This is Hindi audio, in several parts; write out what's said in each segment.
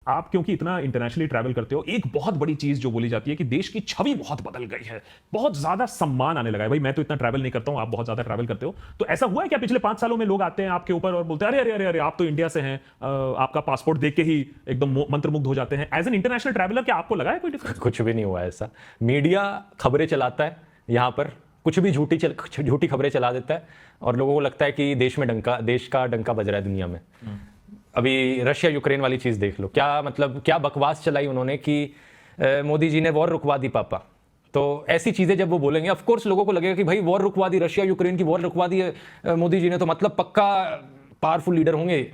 आप क्योंकि इतना इंटरनेशनली ट्रैवल करते हो, एक बहुत बड़ी चीज जो बोली जाती है कि देश की छवि बहुत बदल गई है, बहुत ज्यादा सम्मान आने लगा है। भाई मैं तो इतना ट्रैवल नहीं करता हूं, आप बहुत ज्यादा ट्रैवल करते हो, तो ऐसा हुआ है क्या पिछले 5 सालों में लोग आते हैं आपके ऊपर और बोलते हैं अरे अरे अरे अरे आप तो इंडिया से हैं, आपका पासपोर्ट देख के ही एकदम मंत्रमुग्ध हो जाते हैं? एज एन इंटरनेशनल ट्रैवलर क्या आपको लगा है कोई डिफरेंस? कुछ भी नहीं हुआ ऐसा। मीडिया खबरें चलाता है, यहाँ पर कुछ भी झूठी खबरें चला देता है और लोगों को लगता है कि देश का डंका बज रहा है दुनिया में। अभी रशिया यूक्रेन वाली चीज देख लो, क्या बकवास चलाई उन्होंने कि मोदी जी ने वॉर रुकवा दी पापा। तो ऐसी चीजें जब वो बोलेंगे, ऑफ कोर्स लोगों को लगेगा कि भाई वॉर रुकवा दी, रशिया यूक्रेन की वॉर रुकवा दी मोदी जी ने, तो मतलब पक्का पावरफुल लीडर होंगे।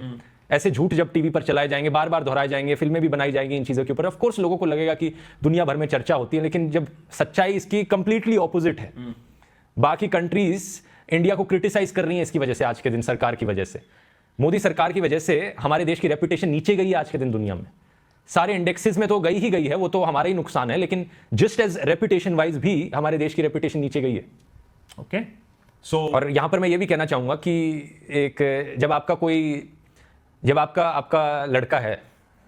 ऐसे झूठ जब टीवी पर चलाए जाएंगे, बार बार दोहराए जाएंगे, फिल्में भी बनाई जाएंगी इन चीजों के ऊपर, ऑफ कोर्स लोगों को लगेगा कि दुनिया भर में चर्चा होती है, लेकिन जब सच्चाई इसकी कंप्लीटली ऑपोजिट है। बाकी कंट्रीज इंडिया को क्रिटिसाइज कर रही है इसकी वजह से, आज के दिन सरकार की वजह से, मोदी सरकार की वजह से हमारे देश की रेपुटेशन नीचे गई है आज के दिन दुनिया में। सारे इंडेक्सेस में तो गई ही गई है, वो तो हमारा ही नुकसान है, लेकिन जस्ट एज रेपुटेशन वाइज भी हमारे देश की रेपुटेशन नीचे गई है। ओके सो और यहां पर मैं ये भी कहना चाहूंगा कि जब आपका लड़का है,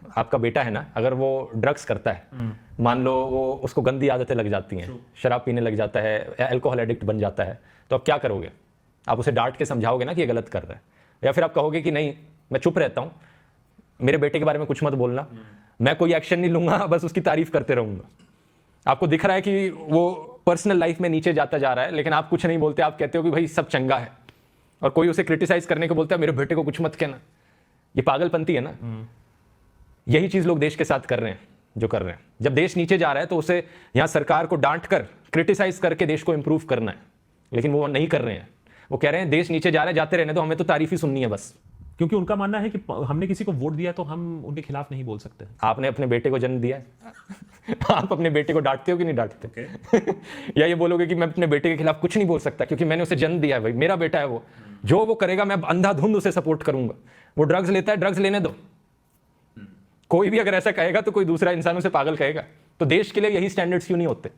आपका बेटा है ना, अगर वो ड्रग्स करता है, मान लो वो उसको गंदी आदतें लग जाती हैं, शराब पीने लग जाता है, अल्कोहल एडिक्ट बन जाता है, तो आप क्या करोगे? आप उसे डांट के समझाओगे ना कि ये गलत कर रहा है, या फिर आप कहोगे कि नहीं मैं चुप रहता हूं, मेरे बेटे के बारे में कुछ मत बोलना, मैं कोई एक्शन नहीं लूंगा, बस उसकी तारीफ करते रहूंगा। आपको दिख रहा है कि वो पर्सनल लाइफ में नीचे जाता जा रहा है, लेकिन आप कुछ नहीं बोलते, आप कहते हो कि भाई सब चंगा है, और कोई उसे क्रिटिसाइज करने को बोलता है मेरे बेटे को कुछ मत कहना। ये पागलपंती है ना। यही चीज लोग देश के साथ कर रहे हैं, जो कर रहे हैं। जब देश नीचे जा रहा है तो उसे यहां सरकार को डांट कर, क्रिटिसाइज करके देश को इंप्रूव करना है, लेकिन वो नहीं कर रहे हैं। वो कह रहे हैं देश नीचे जा रहा है, जाते रहने दो, हमें तो तारीफ ही सुननी है बस। क्योंकि उनका मानना है कि हमने किसी को वोट दिया तो हम उनके खिलाफ नहीं बोल सकते। आपने अपने बेटे को जन्म दिया है आप अपने बेटे को डांटते हो कि नहीं डांटते? या ये बोलोगे कि मैं अपने बेटे के खिलाफ कुछ नहीं बोल सकता क्योंकि मैंने उसे जन्म दिया है, भाई मेरा बेटा है, वो जो वो करेगा मैं अंधाधुंध उसे सपोर्ट करूंगा। वो ड्रग्स लेता है, ड्रग्स लेने दो। कोई भी अगर ऐसा कहेगा तो कोई दूसरा इंसान उसे पागल कहेगा। तो देश के लिए यही स्टैंडर्ड्स क्यों नहीं होते?